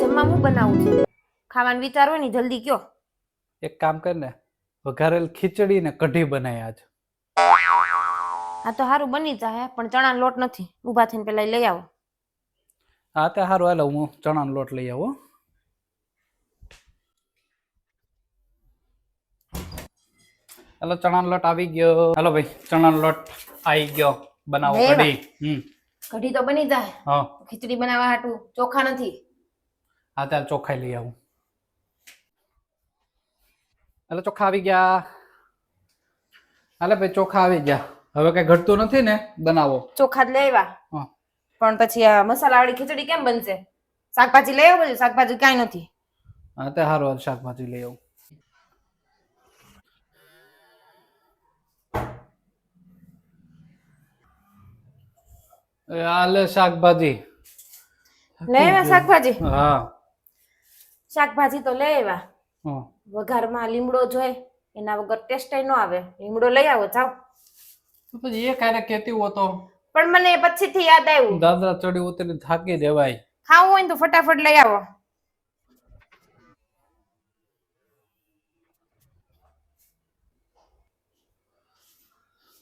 જમવા હું બનાવું છે? ખાવાનું વિચાર હોય ને જલ્દી કયો. એક કામ કર ને, વઘારેલ ખીચડી ને કઢી બનાય આજ. આ તો સારું બની જાય પણ ચણાનો લોટ નથી. ઊભા થઈને પેલા લઈ આવો. હા તે સારું, હાલો હું ચણાનો લોટ લઈ આવું. હાલો ચણાનો લોટ આવી ગયો. હાલો ભાઈ ચણાનો લોટ આવી ગયો. બનાવો કઢી. કઢી તો બની જાય. હા ખીચડી બનાવવા હાટું ચોખા નથી. હા ત્યારે ચોખાઈ લઈ આવું. હાલો ચોખા આવી ગયા. હાલે ભાઈ ચોખા આવી ગયા. હવે કઈ ઘટતું નથી ને, બનાવો. ચોખા જ લઈ આવ્યા પણ પછી આ મસાલા વાળી ખીચડી કેમ બનશે? શાકભાજી લઈ આવો. બધું શાકભાજી કાંઈ નથી. હા તે સારું, શાકભાજી લઈ આવું. આલે શાકભાજી લઈ આવ્યા શાકભાજી? હા શાકભાજી તો લઈ આવ્યા. વઘારમાં લીમડો જોઈ, એના વગર ટેસ્ટ ન આવે. લીમડો લઈ આવો જાવ. પછી એ કાંઈ કેતી હોતો પણ મને પછીથી યાદ આવ્યું, દાદરા ચડી ઉતરી થાકી દેવાય. ખાવું હોય ને તો ફટાફટ લઈ આવો.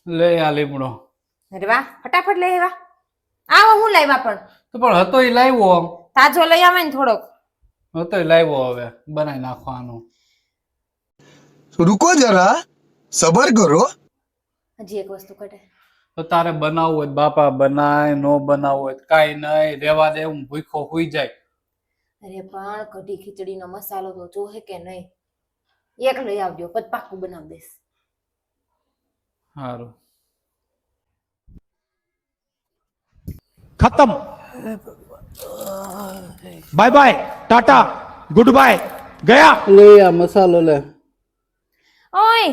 લઈ આ લીમડો. અરે વાહ, ફટાફટ લઈ આવ્યા. આવો હું લાવ્યા પણ તો પણ હતો એ લાવ્યો. તાજો લઈ આવે ને થોડોક. હતો એ લાવ્યો, હવે બનાવી નાખવાનો. रुको जरा सबर करो. હજી એક વસ્તુ કઢે. તો તારે બનાવવું હોય બાપા બનાય, નો બનાવવું હોય કાંઈ નહીં, રેવા દે. હું ભૂખો હુઈ જાય. અરે પણ કઢી ખીચડીનો મસાલો તો જોહે કે નહીં? એક લઈ આવજો, પછી પાકું બનાવી દઈશ. સારું. खत्म. Bye bye, tata, goodbye, गया. લે આ મસાલો લે. ઓય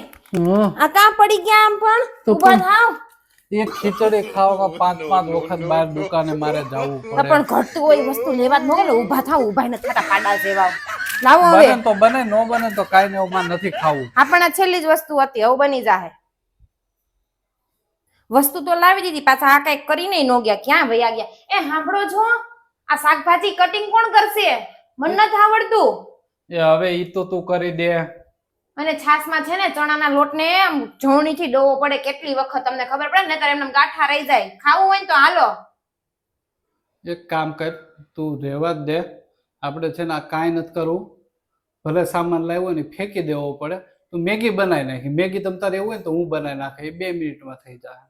આ કાં પડી ગયા આમ? પણ તો ઊભા પણ થાવ. એક ખીચડી ખાવામાં 5-5 વખત બહાર દુકાને મારે જવું પડે. પણ ઘટતું હોય વસ્તુ લેવા જ ન ગયેલો. ઊભા થાવ. ઊભા ને થતા પાડા જેવા. લાવો હવે. બને તો બને, નો બને તો કાંઈ નહીં. ઓમાં નથી ખાવું. આપણા છેલ્લી જ વસ્તુ હતી, હવે બની જાહે. વસ્તુ તો લાવી દીધી, પાછા આ કઈક કરીને ન ગયા. ક્યાં વયા ગયા? એ સાંભળો છો, આ શાકભાજી કટિંગ કોણ કરશે? મને નથી આવડતું. એ હવે ઈ તો તું કરી દે. અને છાસમાં છે ને ચણાના લોટને જોણીથી ડોવો પડે. કેટલી વખત તમને ખબર પડે ને, નહીતર એમને ગાંઠા રહી જાય. ખાવું હોય ને તો હાલો. એક કામ કર, તું રહેવા જ દે. આપણે છે ને આ કાંઈ નથી કરવું. ભલે સામાન લાવ્યો ને ફેંકી દેવો પડે. તું મેગી બનાવી નાખી. મેગી તમ તારે એવું હોય ને તો હું બનાવી નાખે. એ 2 મિનિટમાં થઈ જાય.